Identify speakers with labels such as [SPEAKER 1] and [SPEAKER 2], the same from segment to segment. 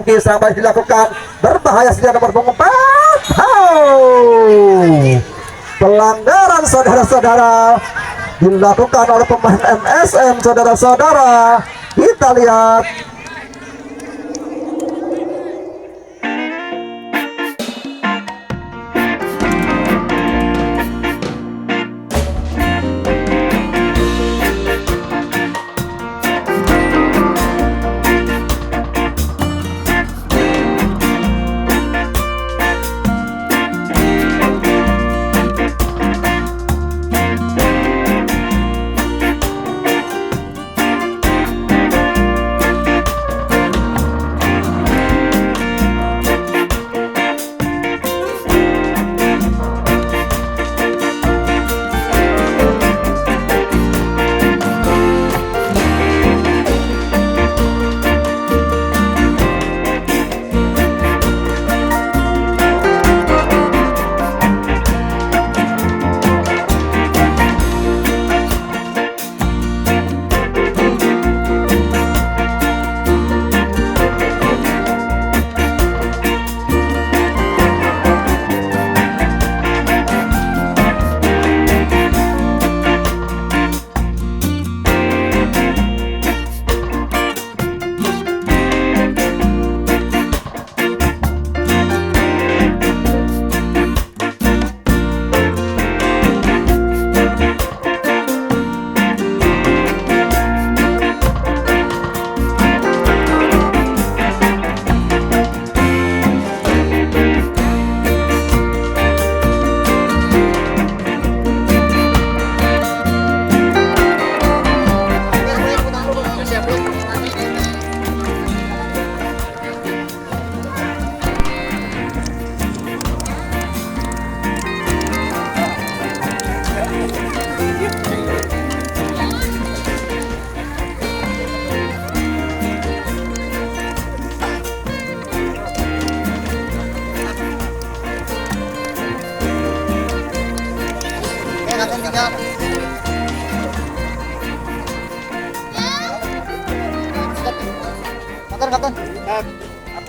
[SPEAKER 1] tangkis sampai dilakukan berbahaya sejak nomor punggung 4. Pelanggaran saudara-saudara dilakukan oleh pemain MSM saudara-saudara. Kita lihat.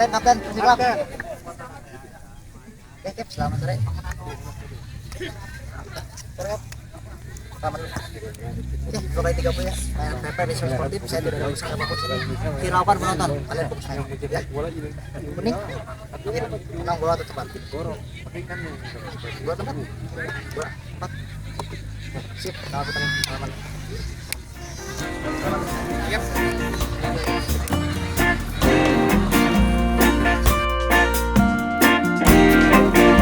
[SPEAKER 2] Kapten, siap. Oke, selamat sore. Selamat. Oke, Kobai 30 ya. Saya PP Visual Sportif, saya tidak ada usaha apapun sini. Hiraukan penonton, kalian fokus saya. Ya. Kuning. Menang bola atau cepat? Dua tempat. Dua, empat. Sip, selamat putri. Selamat. Siap.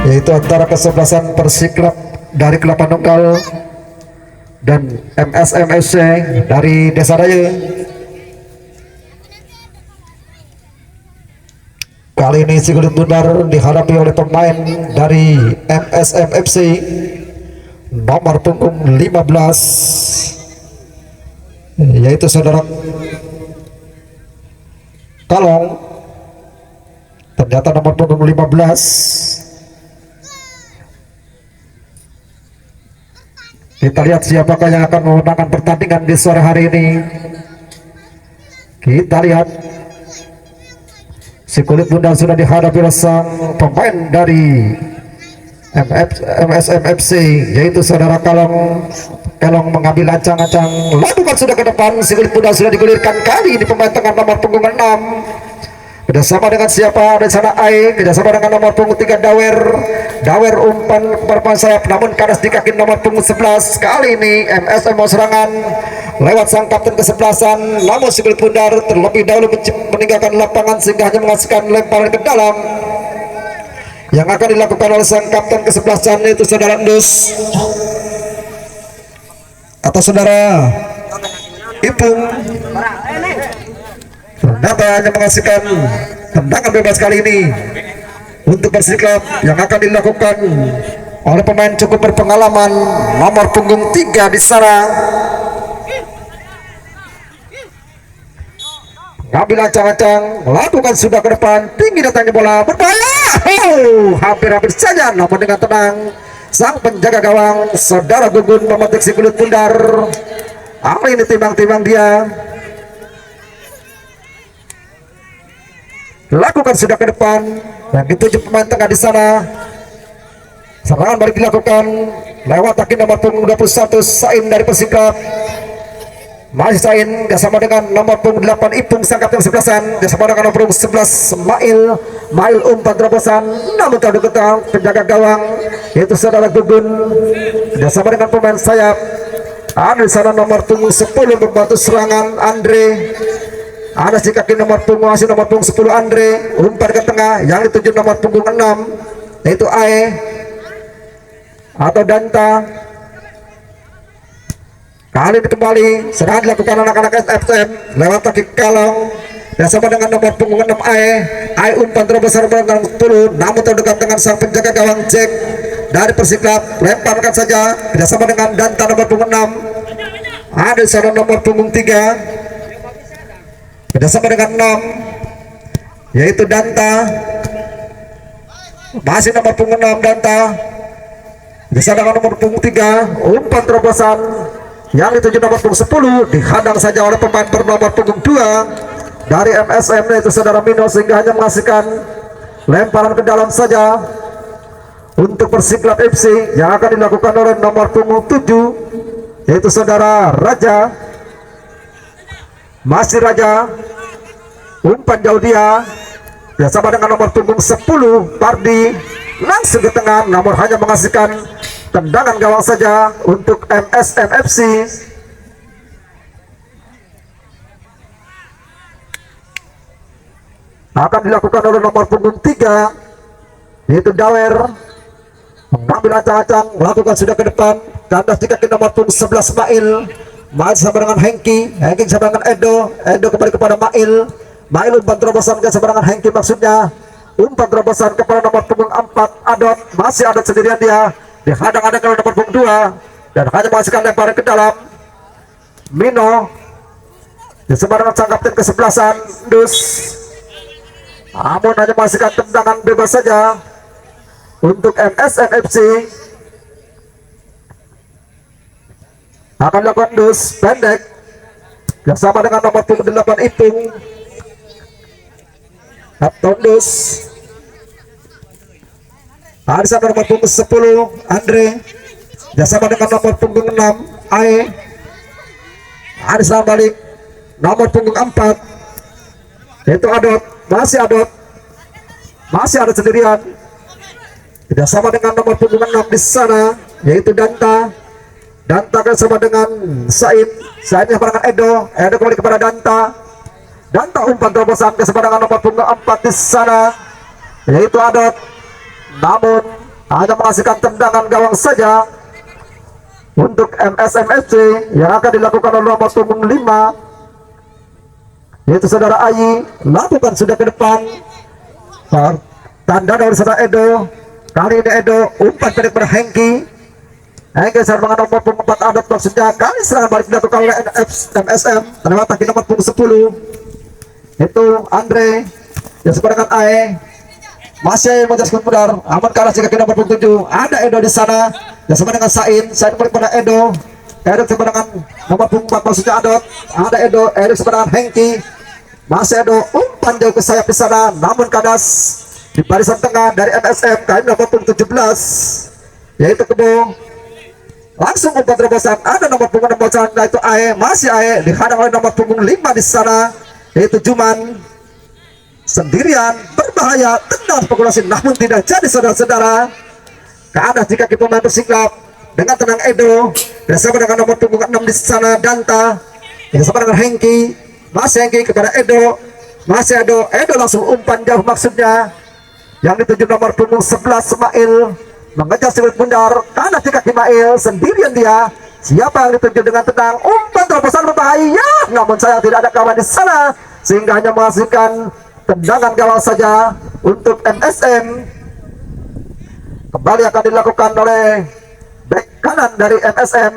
[SPEAKER 1] Yaitu antara kesebelasan Persiklab dari Kelapa Nunggal dan MSM FC dari Desa Raya. Kali ini si Kulit Bundar dihadapi oleh pemain dari MSM FC nomor punggung 15, yaitu saudara Kalong. Ternyata nomor punggung 15. Kita lihat siapakah yang akan memenangkan pertandingan di sore hari ini. Kita lihat si Kulit Bundar sudah dihadapi oleh sang pemain dari MSM FC, yaitu saudara Kalong. Kalong mengambil ancang-ancang, lakukan sudah ke depan. Si Kulit Bundar sudah digulirkan kali di pemain tengah nomor punggung 6. Kerjasama dengan siapa di sana? Ai kerjasama dengan nomor punggung 3 Dawer umpan perpan sayap, namun kadas di kaki nomor punggung 11. Kali ini MSM mau serangan lewat sang kapten kesebelasan, namun si Kulit Bundar terlebih dahulu meninggalkan lapangan sehingga hanya menghasilkan lemparan ke dalam yang akan dilakukan oleh sang kapten kesebelasan, yaitu saudara Endus atau saudara Ipung. Ternyata hanya menghasilkan tendangan bebas kali ini untuk Persiklab yang akan dilakukan oleh pemain cukup berpengalaman nomor punggung 3 di sana. Ngambil ancang-ancang, lakukan sudah ke depan, tinggi datangnya bola, berbahaya. Hampir-hampir saja, namun dengan tenang sang penjaga gawang saudara Gugun memetik si Kulit Bundar. Kali ini timbang-timbang dia. lakukan sudah ke depan. Yang dituju pemain tengah di sana. Serangan balik dilakukan lewat kaki nomor punggung 21 Sain dari Persikap. Masih Sain bersama dengan nomor punggung 8 Ipung sang kapten sebelasan, bersama dengan nomor punggung 11 Mail umpan terobosan, namun tak diketahui penjaga gawang yaitu saudara Gugun bersama dengan pemain sayap. Ada di sana nomor punggung 10 membantu serangan Andre. Ada si kaki nomor punggung 10 Andre, umpan ke tengah yang dituju nomor punggung 6 yaitu Ae atau Danta. Kali ini kembali serangan dilakukan anak-anak SFM lewat kaki Kalong bersama dengan nomor punggung 6 Ae umpan terbesar dengan 10, namun terdekat dengan sang penjaga gawang Jack dari Persikap. Lemparkan saja bersama dengan Danta nomor punggung 6. Ada di sana nomor punggung 3 bersama dengan 6 yaitu Danta. Masih nomor punggung 6 Danta bersama dengan nomor punggung 3, umpan terobosan yang dituju nomor punggung 10 dihadang saja oleh pemain bernomor punggung 2 dari MSM yaitu saudara Mino, sehingga hanya menghasilkan lemparan ke dalam saja untuk Persikap FC yang akan dilakukan oleh nomor punggung 7 yaitu saudara Raja. Masih Raja, umpan jauh dia bersama dengan nomor punggung 10 Pardi, langsung ke tengah namun hanya menghasilkan tendangan gawang saja untuk MSM FC. Akan dilakukan oleh nomor punggung 3 yaitu Dawer, mengambil acang-acang, melakukan sudah ke depan, kandas di kaki nomor punggung 11 Mail sama dengan Hengki sama dengan Edo kembali kepada Mail umpan terobosan sama dengan Hengki, maksudnya umpan terobosan kepada nomor punggung 4 Adot. Masih Adot sendirian, dia dihadang ada kalau nomor punggung 2 dan hanya menghasilkan lemparan ke dalam. Mino bersama dengan sang kapten kesebelasan Dus, namun hanya menghasilkan tendangan bebas saja untuk MSM FC. Akan dilakukan Dus pendek bersama dengan nomor punggung 8 Ipung atau Dus. Ada sana nomor punggung 10 Andre bersama dengan nomor punggung 6 Ae. Ada sana balik nomor punggung 4 yaitu Adot. Masih Adot sendirian bersama dengan nomor punggung 6 di sana yaitu Danta bersama dengan Sain bersama dengan Edo kembali kepada Danta umpan terobosan bersama dengan nomor punggung 4 di sana yaitu Adot, namun hanya menghasilkan tendangan gawang saja untuk MSM FC yang akan dilakukan oleh nomor punggung 5 yaitu saudara Ayi. Lakukan sudah ke depan, tanda dari saudara Edo. Kali ini Edo umpan pendek pada Hengki sama dengan nomor punggung 4 Adot, maksudnya kali serangan balik dilakukan oleh MSM lewat kaki nomor punggung 10 itu Andre bersama dengan Ae. Masih menjelaskan benar, aman kalah jika kaki nomor punggung 7 ada Edo di sana bersama dengan Sain balik pada Edo bersama dengan nomor punggung 4 maksudnya Adot. Ada Edo bersama dengan Hengki. Masih Edo umpan jauh ke sayap di sana, namun kadas di barisan tengah dari MSM kali nomor punggung 17 yaitu Kebo. Langsung umpan terobosan, ada nomor punggung 6 yaitu Ae. Masih Ae dihadang oleh nomor punggung 5 di sana yaitu Juman, sendirian berbahaya, tendang spekulasi namun tidak jadi saudara-saudara. Keadas jika kita pemain Persikap dengan tenang Edo bersama dengan nomor punggung 6 di sana Danta bersama dengan Hengki. Masih Hengki kepada Edo, masih Edo langsung umpan jauh, maksudnya yang dituju nomor punggung 11 Mail mengejar silit bundar, kanan di kaki Mail sendirian dia. Siapa yang dituju dengan tenang, umpan terobosan berbahaya, namun sayang tidak ada kawan di sana sehingga hanya menghasilkan tendangan gawang saja untuk MSM. Kembali akan dilakukan oleh bek kanan dari MSM.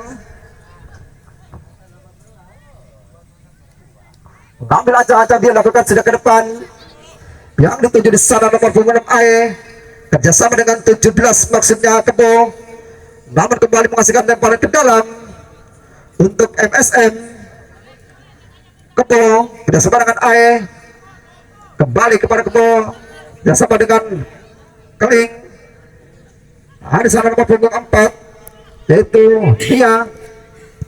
[SPEAKER 1] Mengambil acang-acang dia lakukan sudah ke depan. Yang dituju di sana nomor punggung 6 Ae kerjasama dengan 17 maksudnya Kebo, namun kembali menghasilkan lemparan ke dalam untuk MSM. Kebo kerjasama dengan Ae kembali kepada Kebo yang sama dengan Keling. Di sana nomor punggung 4 yaitu dia.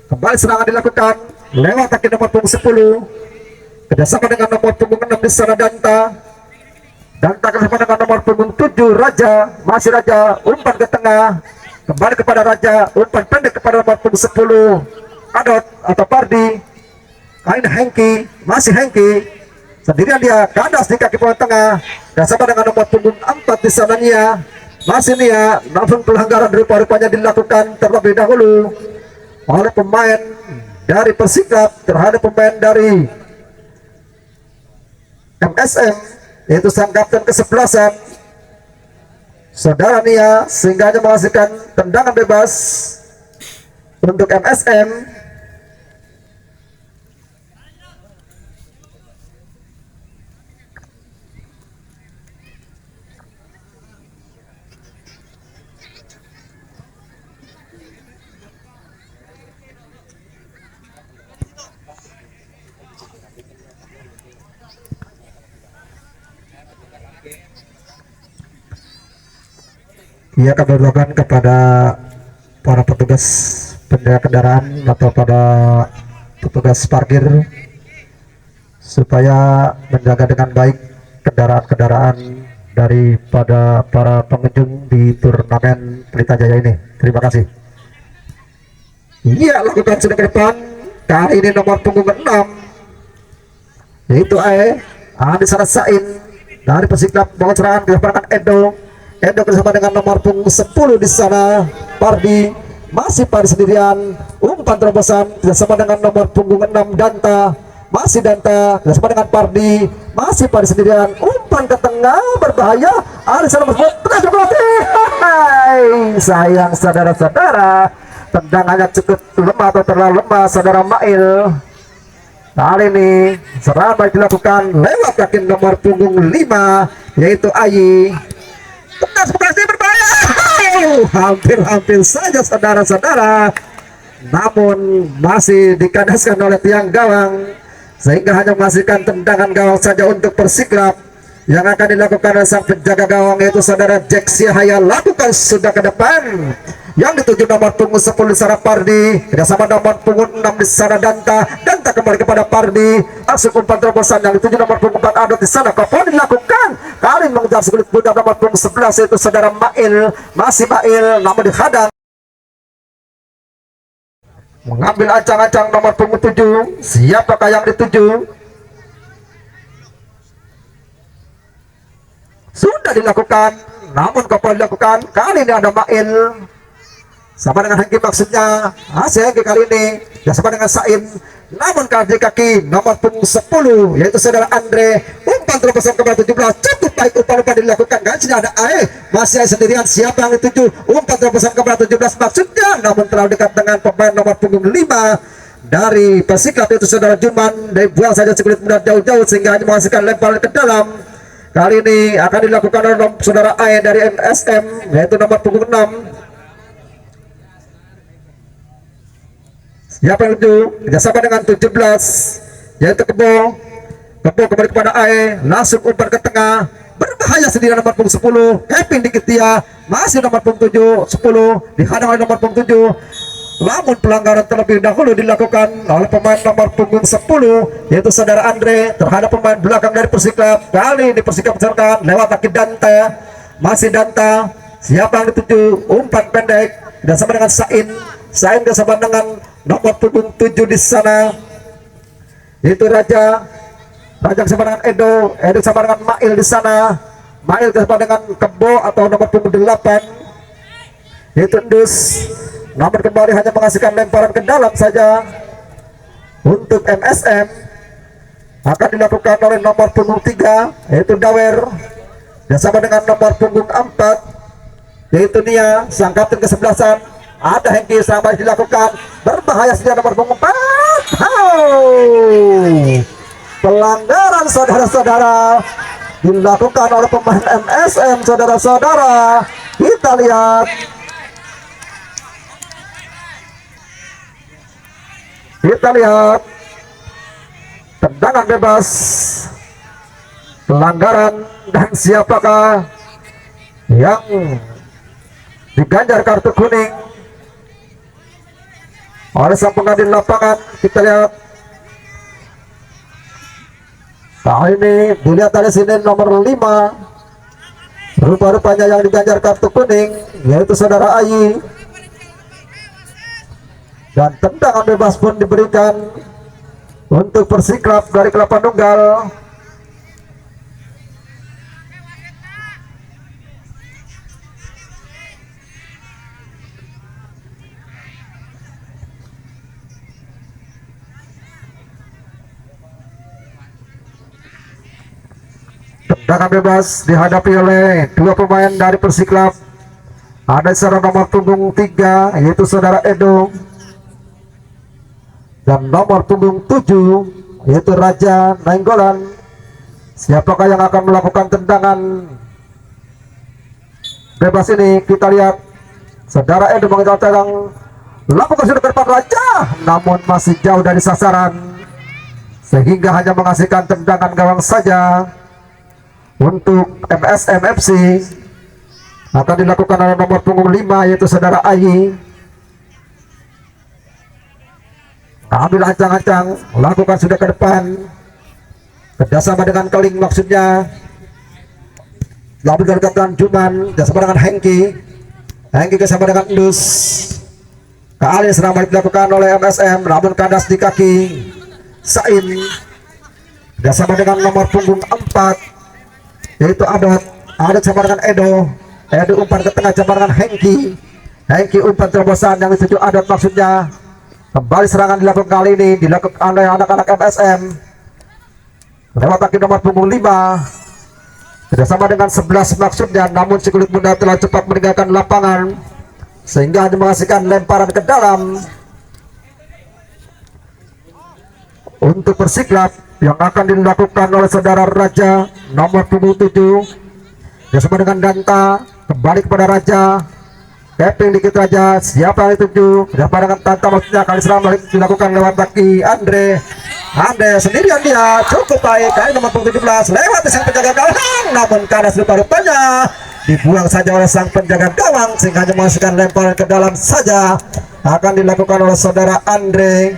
[SPEAKER 1] Kembali serangan dilakukan lewat kaki nomor punggung 10 kerjasama dengan nomor punggung 6 di sana Danta. Danta kerjasama dengan nomor punggung 7 Raja, masih Raja umpan ke tengah, kembali kepada Raja, umpan pendek kepada nomor punggung 10 Adot atau Pardi. Kain Hengki, masih Hengki sendirian, dia kandas di kaki pohon tengah dan sama dengan nomor punggung 4 di sana Nia. Masih Nia, namun pelanggaran rupa-rupanya dilakukan terlebih dahulu oleh pemain dari Persikap terhadap pemain dari MSM, yaitu sang kapten ke-11 saudara Nia, sehingga hanya menghasilkan tendangan bebas untuk MSM. Ia akan berdoakan kepada para petugas penjaga kendaraan atau pada petugas parkir supaya menjaga dengan baik kendaraan-kendaraan daripada para pengunjung di turnamen Pelita Jaya ini. Terima kasih. Ia lakukan sudah ke depan. Kali ini nomor punggung 6 yaitu Adi Sarasain dari Persikap. Bawa serangan dilakukan Edo bersama dengan nomor punggung 10 di sana Pardi, masih Pardi sendirian, umpan terobosan bersama dengan nomor punggung 6 Danta, masih Danta bersama dengan Pardi, masih Pardi sendirian, umpan ke tengah berbahaya. Ada sana sayang saudara-saudara, tendangannya cukup lemah atau terlalu lemah saudara Mail. Kali ini serangan dilakukan lewat kaki nomor punggung 5 yaitu Ayi. Tegas bekasi berbahaya. Hampir saja saudara-saudara, namun masih dikandaskan oleh tiang gawang sehingga hanya menghasilkan tendangan gawang saja untuk Persikap yang akan dilakukan oleh sang penjaga gawang yaitu saudara Jack Siahaya. Lakukan sudah ke depan yang dituju nomor punggung 10 di sana Pardi, kerjasama nomor punggung 6 di sana Danta kembali kepada Pardi, langsung umpan terobosan yang dituju nomor punggung 4 Adot di sana. Kapon dilakukan kali mengejar sekulit budak nomor punggung 11 yaitu saudara Mail, masih Mail namun dihadang. Mengambil ancang-ancang nomor punggung 7, siapakah yang dituju? Sudah dilakukan, namun kapal dilakukan. Kali ini ada Mail sama dengan Hengki, maksudnya Hengki kali ini dan sama dengan Sain, namun kaki kaki nomor punggung 10 yaitu saudara Andre, umpan terobosan kepada 17 cukup baik, umpan dilakukan gajinya ada masih sendirian. Siapa yang dituju? Umpan terobosan kepada 17 maksudnya, namun terlalu dekat dengan pemain nomor punggung 5 dari Persikap yaitu saudara Juman, dari buang saja sekulit muda jauh-jauh sehingga hanya menghasilkan lemparan ke dalam. Kali ini akan dilakukan oleh saudara Ae dari MSM yaitu nomor punggung 6. Siapa yang itu? Kerjasama dengan 17 yaitu Kebo kembali kepada Ae, langsung umpan ke tengah berbahaya sendirian nomor punggung 10 Kevin dikit dia, masih nomor punggung 10 dihadang oleh nomor punggung 7, namun pelanggaran terlebih dahulu dilakukan oleh pemain nomor punggung 10 yaitu saudara Andre terhadap pemain belakang dari Persikap. Kali ini Persikap mencerkan lewat kaki Danta, masih Danta. Siapa yang dituju? Umpan pendek dan sama dengan Sain bersama dengan nomor punggung 7 di sana itu Raja bersama dengan Edo bersama dengan Mail di sana, Mail bersama dengan Kebo atau nomor punggung 8 yaitu Dus, namun kembali hanya menghasilkan lemparan ke dalam saja untuk MSM. Akan dilakukan oleh nomor punggung 3 yaitu Dawer bersama dengan nomor punggung 4 yaitu Nia, sang kapten ke-11. Ada Hengki sampai dilakukan berbahaya sejak nomor punggung 4. Pelanggaran saudara-saudara dilakukan oleh pemain MSM saudara-saudara. Kita lihat tendangan bebas pelanggaran dan siapakah yang diganjar kartu kuning oleh sang pengadil lapangan. Kita lihat kali ini dilihat dari sini nomor 5 rupa-rupanya yang diganjar kartu kuning yaitu saudara Ayi, dan tendangan bebas pun diberikan untuk Persiklab dari Kelapa Nunggal. Tendangan bebas dihadapi oleh dua pemain dari Persiklab. Ada secara nomor punggung 3 yaitu saudara Edo, dan nomor punggung 7 yaitu Raja Nainggolan. Siapakah yang akan melakukan tendangan bebas ini? Kita lihat saudara Edo mengejar tendang, lakukan sudah ke depan Raja, namun masih jauh dari sasaran sehingga hanya menghasilkan tendangan gawang saja. Untuk MSM FC akan dilakukan oleh nomor punggung 5 yaitu saudara Ayi. Ambil ancang-ancang, lakukan sudah ke depan kerjasama dengan Keling, maksudnya lalu dari Kapten Juman bersama dengan Hengki bersama dengan Endus. Kali serang balik dilakukan oleh MSM, namun kandas di kaki Sain bersama dengan nomor punggung 4 yaitu Adot sama dengan Edo umpan ke tengah sama dengan Hengki umpan terobosan yang dituju Adot, maksudnya kembali serangan dilakukan kali ini dilakukan oleh anak-anak MSM lewat kaki nomor punggung 5 bersama dengan 11 maksudnya, namun si kulit muda telah cepat meninggalkan lapangan sehingga hanya menghasilkan lemparan ke dalam untuk Persiklab yang akan dilakukan oleh saudara Raja nomor punggung 7 bersama dengan Danta. Kembali kepada Raja, tapping dikit Raja, siapa yang dituju bersama dengan Danta, maksudnya kali serang balik dilakukan lewat kaki Andre sendirian, dia cukup baik kali nomor punggung 17 lewat sang penjaga gawang, namun karena rupa-rupanya dibuang saja oleh sang penjaga gawang sehingga hanya menghasilkan lemparan ke dalam saja. Akan dilakukan oleh saudara Andre,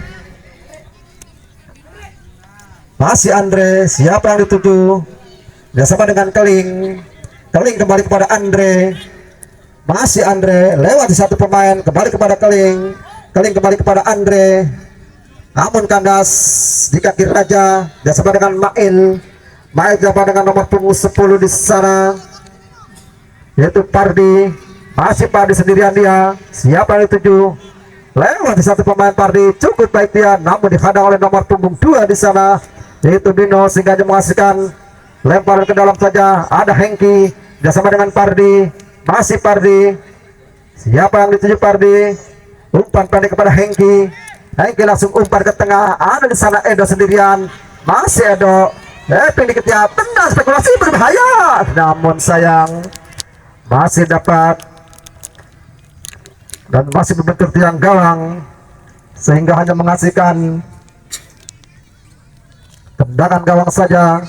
[SPEAKER 1] masih Andre, siapa yang dituju bersama dengan Keling kembali kepada Andre, masih Andre lewat di satu pemain kembali kepada Keling kembali kepada Andre, namun kandas di kaki Raja bersama dengan Mail bersama dengan nomor punggung 10 di sana yaitu Pardi, masih Pardi sendirian, dia siapa yang dituju lewat di satu pemain Pardi, cukup baik dia, namun dihadang oleh nomor punggung 2 di sana yaitu Dino sehingga dia menghasilkan lemparan ke dalam saja. Ada Hengki bersama dengan Pardi, masih Pardi, siapa yang dituju Pardi, umpan pendek kepada Hengki langsung umpan ke tengah, ada di sana Edo sendirian, masih Edo dikit ya, tendang spekulasi berbahaya, namun sayang masih dapat dan masih membentur tiang gawang sehingga hanya menghasilkan tendangan gawang saja.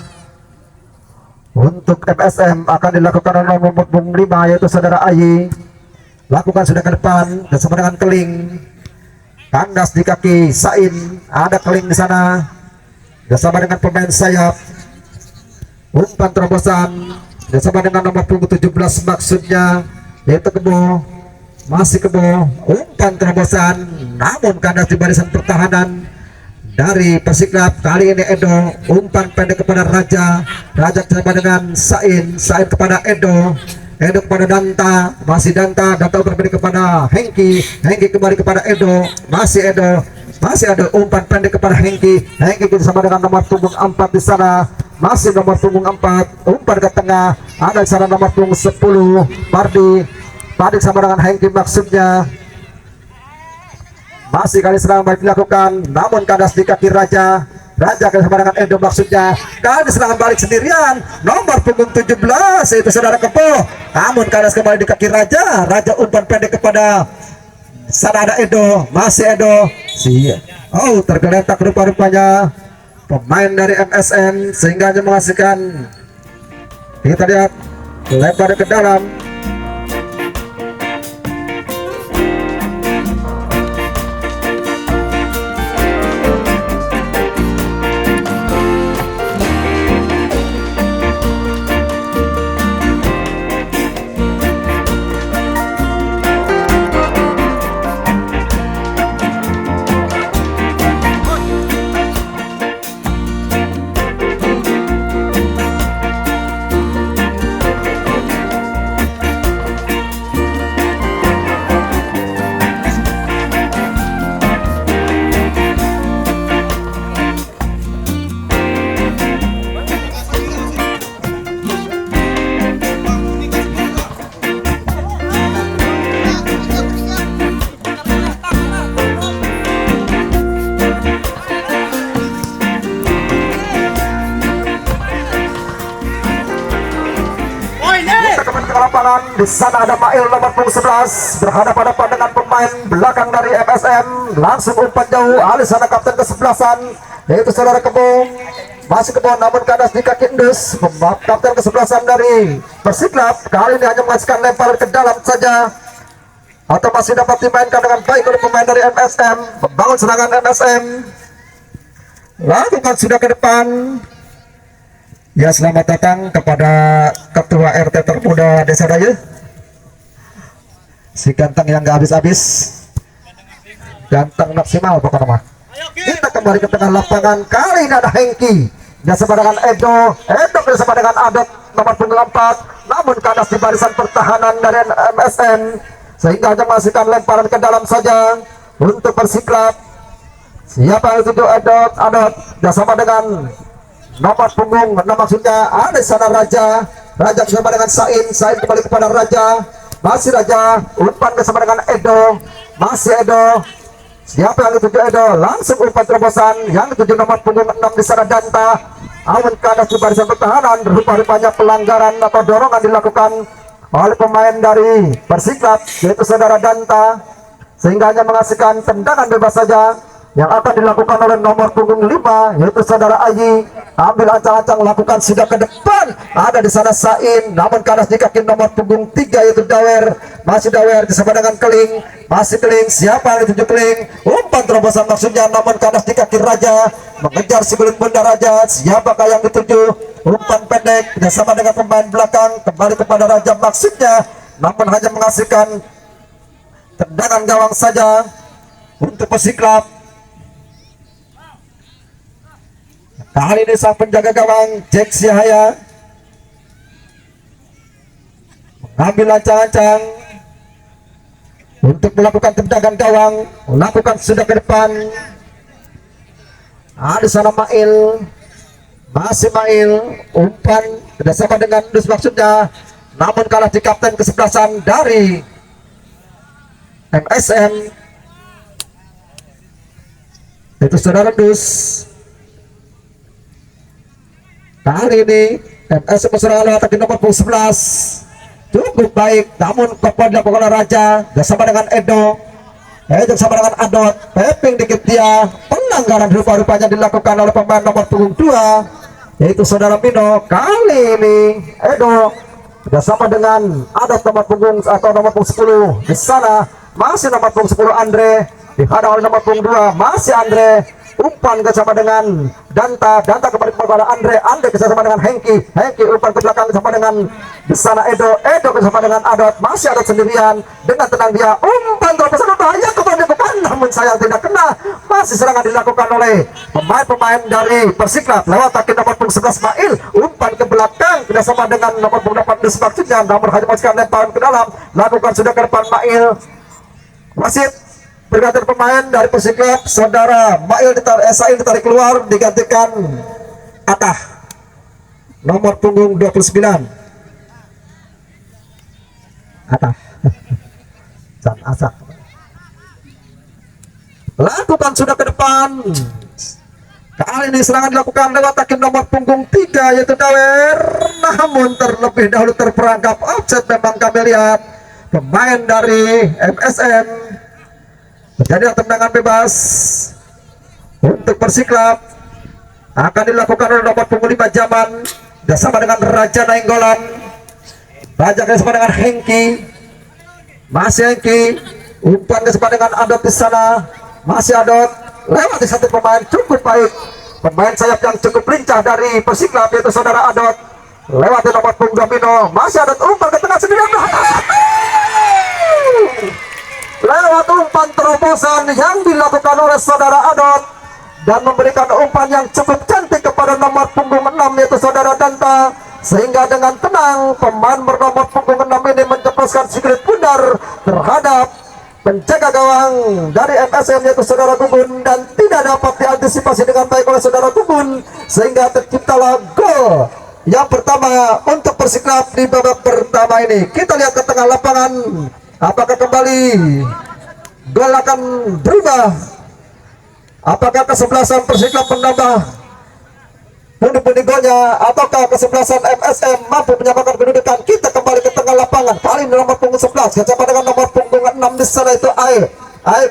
[SPEAKER 1] Untuk MSM akan dilakukan oleh nomor punggung 5 yaitu saudara Ayi, lakukan sudah ke depan bersama dengan Keling, kandas di kaki Sain, ada Keling di sana bersama dengan pemain sayap, umpan terobosan bersama dengan nomor punggung 17 maksudnya yaitu Kebo, masih Kebo, umpan terobosan namun kandas di barisan pertahanan dari Persiklab. Kali ini Edo, umpan pendek kepada Raja bersama dengan Sain kepada Edo kepada Danta, masih Danta berbeda kepada Hengki kembali kepada Edo, masih Edo umpan pendek kepada Hengki bersama dengan nomor punggung 4 di sana, masih nomor punggung 4 umpan ke tengah, ada di sana nomor punggung 10 Pardi sama dengan Hengki maksudnya, masih kali serang balik dilakukan namun kandas di kaki Raja bersama dengan Edo maksudnya, kali serangan balik sendirian nomor punggung 17 yaitu saudara Kepo, namun kandas kembali di kaki Raja umpan pendek kepada sana, ada Edo, masih Edo tergeletak rupa-rupanya pemain dari MSN sehingga hanya menghasilkan Kita lihat lempar ke dalam. Lapangan di sana ada Mail nomor punggung 11 berhadapan-hadapan dengan pemain belakang dari MSM. Langsung umpan jauh alih sana kapten ke-11an yaitu saudara Kebo, masih Kebo namun kandas di kaki Indus. Kapten ke-11an dari Persiklap kali ini hanya menghasilkan lempar ke dalam saja, atau masih dapat dimainkan dengan baik oleh pemain dari MSM. Membangun serangan MSM, lakukan sudah ke depan. Ya, selamat datang kepada Ketua RT termuda Desa Dayu, si ganteng yang gak habis-habis, ganteng maksimal pokoknya mah. Kita kembali ke tengah lapangan, kali ini ada Hengki bersama dengan Edo bersama dengan Adot nomor punggung 4, namun kandas di barisan pertahanan dari MSM sehingga hanya menghasilkan lemparan ke dalam saja untuk Persiklap. Siapa yang itu Adot bersama dengan nomor punggung 6, maksudnya ada sana Raja bersama dengan Sain kembali kepada Raja, masih Raja umpan bersama dengan Edo, masih Edo. Siapa yang dituju Edo, langsung umpan terobosan yang dituju nomor punggung 6 di sana Danta. Awan kandas di barisan pertahanan, rupa-rupanya pelanggaran atau dorongan dilakukan oleh pemain dari Persiklap yaitu saudara Danta, sehingga hanya menghasilkan tendangan bebas saja yang akan dilakukan oleh nomor punggung 5 yaitu saudara Ayi. Ambil ancang-ancang, lakukan sudah ke depan, ada di sana Sain, namun kandas di kaki nomor punggung 3 yaitu Dawer, masih Dawer bersama dengan Keling, masih Keling. Siapa yang dituju Keling, umpan terobosan maksudnya, namun kandas di kaki Raja, mengejar si belut bunda Raja. Siapakah yang dituju, umpan pendek bersama dengan pemain belakang kembali kepada Raja maksudnya, namun hanya menghasilkan tendangan gawang saja untuk Persiklap. Kali ini sang penjaga gawang Jack Syahaya mengambil ancang-ancang untuk melakukan tendangan gawang, melakukan sudah ke depan. Ada sana Mail, masih Mail umpan bersama dengan Dus maksudnya, namun kalah di kapten ke-11an dari MSM itu saudara Dus. Kali ini MSM berserang atas nomor 11 cukup baik, namun kopon dilakukan Raja bersama dengan Edo bersama dengan Adot, peping dikit dia, pelanggaran rupa-rupanya dilakukan oleh pemain nomor punggung 2 yaitu saudara Mino. Kali ini Edo bersama dengan Adot nomor punggung atau nomor punggung 10 di sana, masih nomor punggung 10 Andre dihadang oleh nomor punggung 2 masih Andre. Umpan bersama dengan Danta kembali kepada Andre bersama dengan Hengki umpan ke belakang bersama dengan di sana Edo bersama dengan Adot, masih Adot sendirian dengan tenang dia, umpan terobosan bahaya kepada depan, namun sayang tidak kena. Masih serangan dilakukan oleh pemain-pemain dari Persiklap lewat kaki nomor punggung 11 Mail, umpan ke belakang bersama dengan nomor punggung 8 maksudnya, namun hanya masukkan lemparan ke dalam, lakukan sudah ke depan Mail. Wasit berganti pemain dari Persiklap, saudara Mail Sain ditarik keluar, digantikan Atah nomor punggung 29. Atah dan Asak lakukan sudah ke depan. Kali ini serangan dilakukan lewat kaki nomor punggung 3 yaitu Dawer, namun terlebih dahulu terperangkap offset. Memang kami lihat pemain dari MSM terjadi tendangan bebas untuk Persiklap, akan dilakukan oleh nomor punggung 5 Zaman bersama dengan Raja Nainggolan. Raja bersama dengan Hengki, masih Hengki, umpan bersama dengan Adot di sana, masih Adot, lewati satu pemain cukup baik, pemain sayap yang cukup lincah dari Persiklap yaitu saudara Adot, lewati nomor punggung Domino, masih Adot umpan ke tengah sendirian, lewat umpan terobosan yang dilakukan oleh saudara Adot dan memberikan umpan yang cukup cantik kepada nomor punggung 6 yaitu saudara Danta, sehingga dengan tenang pemain bernomor punggung 6 ini menceploskan siklet bundar terhadap penjaga gawang dari MSM yaitu saudara Gugun, dan tidak dapat diantisipasi dengan baik oleh saudara Gugun sehingga terciptalah gol yang pertama untuk Persiklap di babak pertama ini. Kita lihat ke tengah lapangan, apakah kembali gol akan berubah? Apakah kesebelasan Persiklap menambah pundi-pundi golnya, ataukah kesebelasan MSM mampu menyamakan kedudukan? Kita kembali ke tengah lapangan, kali ini nomor punggung 11 bersama dengan nomor punggung 6 di sana itu Air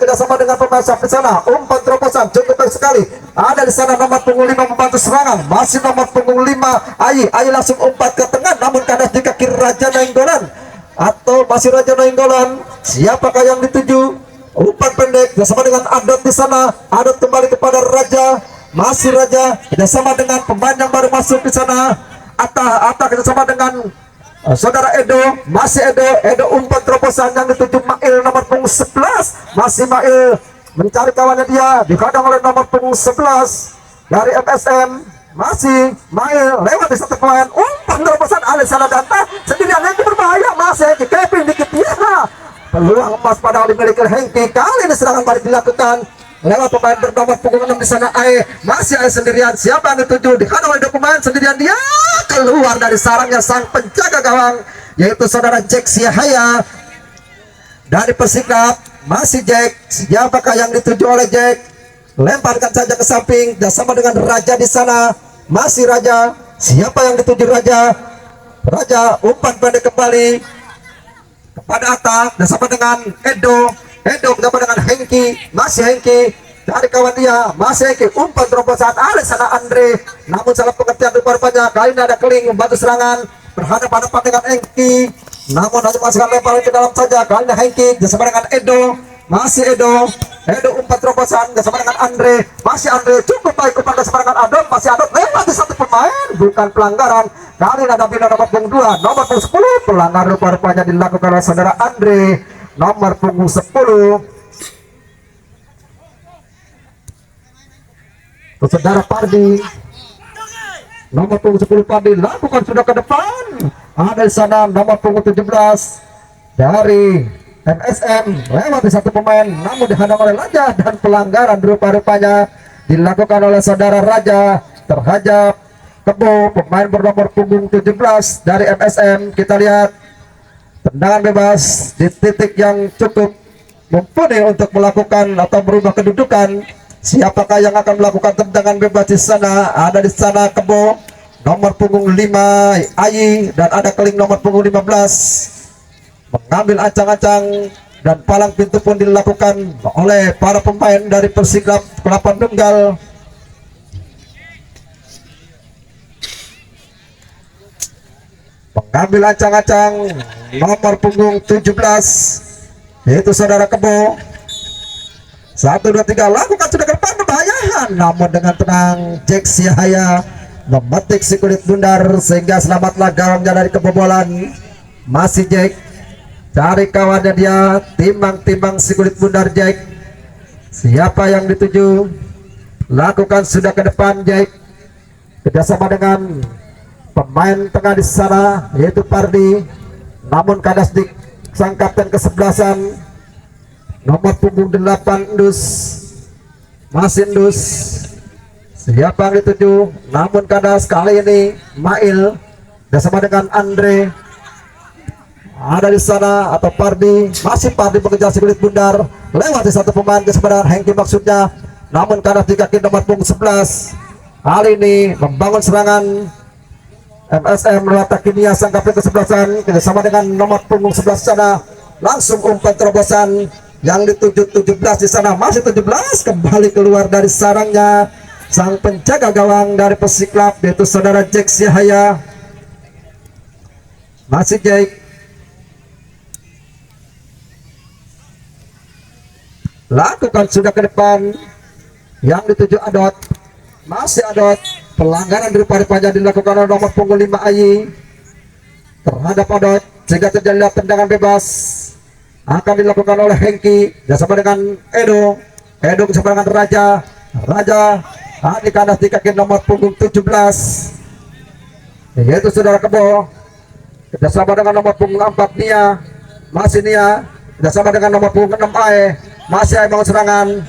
[SPEAKER 1] kerjasama dengan pemain di sana, umpan terobosan cukup baik sekali. Ada di sana nomor punggung 5 membantu serangan, masih nomor punggung 5 Ayi langsung umpan ke tengah, namun kandas di kaki Raja Nainggolan, atau masih Raja Nainggolan. Siapakah yang dituju? Umpan pendek bersama dengan Adot di sana. Adot kembali kepada Raja, masih Raja bersama dengan pemain yang baru masuk di sana. Atta bersama dengan saudara Edo, masih Edo umpan terobosan yang dituju Mail nomor punggung 11, masih Mail mencari kawannya, dia dihadang oleh nomor punggung 11 dari MSM, masih Mail lewat di satu pemain, umpan terobosan Alessandra Danta sendirian, Hengki berbahaya, masih Kevin dikit ya, peluang emas pada dimiliki Hengki. Kali ini serangan balik dilakukan lewat pemain bernomor punggung 6 di sana masih sendirian. Siapa yang dituju? Dihadang oleh dua pemain sendirian, dia keluar dari sarangnya sang penjaga gawang yaitu saudara Jack Siahaya dari Persiklap. Masih Jack, siapakah yang dituju oleh Jack? Lemparkan saja ke samping bersama dengan Raja di sana, masih Raja. Siapa yang dituju? Raja umpan pendek kembali kepada Atta bersama dengan Edo bersama dengan Hengki, masih Hengki dari kawan dia, masih Hengki umpan terobosan Alessandra Andre, namun salah pengertian rupanya. Kali ini ada Keling membantu serangan berhadapan-hadapan dengan Hengki, namun hanya masukkan lempar ke dalam saja. Kali ini Hengki bersama dengan Edo, masih Edo umpan terobosan bersama dengan Andre, masih Andre cukup baik umpan bersama dengan Adot, masih Adot lewat di satu pemain, bukan pelanggaran. Kali ini ada bina nomor punggung 2, nomor punggung 10, pelanggar rupanya dilakukan oleh saudara Andre nomor punggung 10. Saudara Pardi nomor punggung 10 Pardi lakukan sudah ke depan. Ada di sana nomor punggung 17 dari MSM lewat di satu pemain, namun dihadang oleh Raja, dan pelanggaran rupanya dilakukan oleh saudara Raja terhadap Kebo, pemain bernomor punggung 17 dari MSM. Kita lihat tendangan bebas di titik yang cukup mumpuni untuk melakukan atau merubah kedudukan. Siapakah yang akan melakukan tendangan bebas di sana? Ada di sana Kebo nomor punggung 5 Ayi, dan ada Keling nomor punggung 15 mengambil ancang-ancang, dan palang pintu pun dilakukan oleh para pemain dari Persiklap Kelapa Nunggal. Mengambil ancang-ancang nomor punggung 17 yaitu saudara Kebo. 1, 2, 3 lakukan sudah ke depan, membahayakan, namun dengan tenang Jack Siahaya memetik si kulit bundar sehingga selamatlah gawangnya dari kebobolan. Masih Jack cari kawannya, dia timbang si kulit bundar Jack. Siapa yang dituju? Lakukan sudah ke depan Jack kerjasama dengan pemain tengah di sana yaitu Pardi, namun kandas di sang kapten kesebelasan nomor punggung 8 Indus, masih Indus. Siapa yang dituju? Namun kandas kali ini Mail bersama dengan Andre ada di sana, atau Pardi, masih Pardi mengejar si kulit bundar lewat di satu pemain kesempatan Hengki maksudnya, namun kandas di kaki nomor punggung 11. Kali ini membangun serangan MSM meletak Kimia sang kapten kesebelasan kerjasama dengan nomor punggung 11 sana, langsung umpan terobosan yang dituju 17 di sana, masih 17 kembali keluar dari sarangnya sang penjaga gawang dari Persiklab yaitu saudara Jack Syahaya. Masih Jack lakukan sudah ke depan yang dituju Adot, masih Adot. Pelanggaran dari panjang dilakukan oleh nomor punggung 5 Ayi terhadap Adot sehingga terjadi tendangan bebas akan dilakukan oleh Hengki bersama dengan Edo bersama dengan Raja di kandas di kaki nomor punggung 17 yaitu saudara Kebo bersama dengan nomor punggung 4 Nia, masih Nia bersama dengan nomor punggung 6 Ae, masih Ae bangun serangan.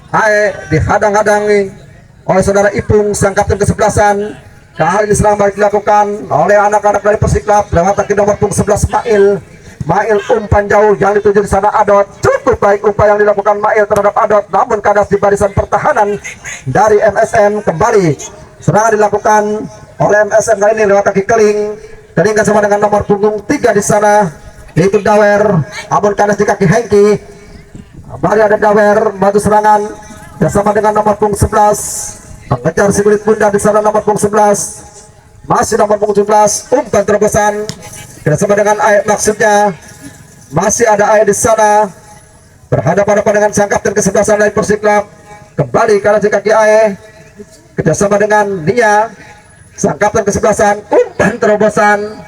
[SPEAKER 1] Ae dihadang-hadangi oleh saudara Ipung sang kapten kesebelasan. Kali ini serang balik dilakukan oleh anak-anak dari Persiklab lewat kaki nomor punggung 11 Mail umpan jauh yang dituju di sana Adot. Cukup baik upaya yang dilakukan Mail terhadap Adot, namun kandas di barisan pertahanan dari MSM. Kembali serangan dilakukan oleh MSM kali ini lewat kaki Keling bersama dengan nomor punggung 3 di sana yaitu Dawer, namun kandas di kaki Hengki. Kembali ada Dawer maju serangan bersama dengan nomor punggung 11 mengejar si kulit bunda di sana nomor punggung 11, masih nomor punggung 17 umpan terobosan bersama dengan Ae, maksudnya masih ada Ae di sana berhadapan-hadapan dengan sang kapten kesebelasan dari Persiklab. Kembali karena di kaki Ae kerjasama dengan Nia sang kapten kesebelasan, umpan terobosan,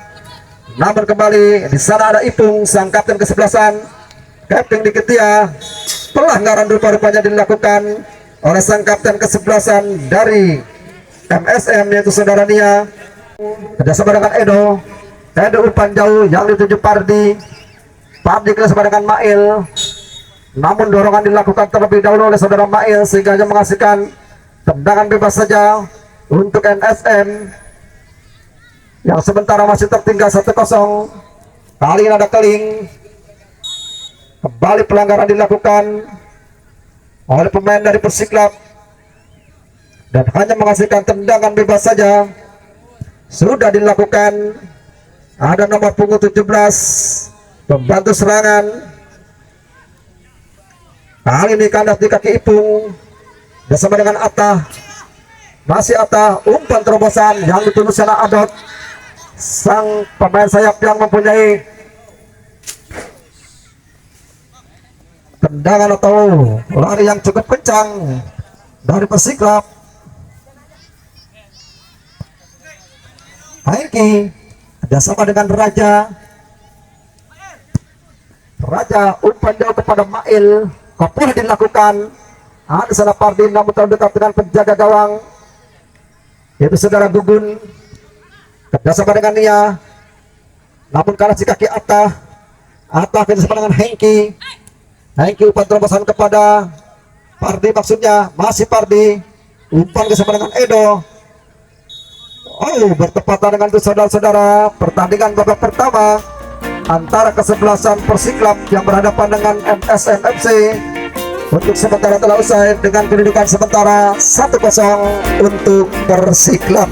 [SPEAKER 1] namun kembali di sana ada Ipung sang kapten kesebelasan. Kapten Diketia, pelanggaran rupa-rupanya dilakukan oleh sang kapten kesebelasan dari MSM yaitu saudara Nia bersama dengan Edo umpan jauh yang dituju Pardi kerjasama dengan Mail, namun dorongan dilakukan terlebih dahulu oleh saudara Mail sehingga hanya menghasilkan tendangan bebas saja untuk MSM yang sementara masih tertinggal 1-0. Kali ini ada Keling. Kembali pelanggaran dilakukan oleh pemain dari Persiklab dan hanya menghasilkan tendangan bebas saja. Sudah dilakukan. Ada nomor punggung 17 pembantu serangan. Kali ini kandas di kaki Ipung bersama dengan Atta, masih Atta, umpan terobosan yang dituju sana Adot sang pemain sayap yang mempunyai tendangan atau lari yang cukup kencang dari Persiklab. Hengki kerjasama dengan Raja umpan jauh kepada Mail, boleh dilakukan. Ada sana Pardi namun terlalu dekat dengan penjaga gawang yaitu saudara Gugun kerjasama dengan Nia, namun kalah si kaki Atta kerjasama dengan Hengki umpan terobosan kepada Pardi, maksudnya masih Pardi, umpan bersama dengan Edo. Bertepatan dengan itu saudara-saudara, pertandingan babak pertama antara kesebelasan Persiklab yang berhadapan dengan MSM FC untuk sementara telah usai dengan kedudukan sementara 1-0 untuk Persiklab.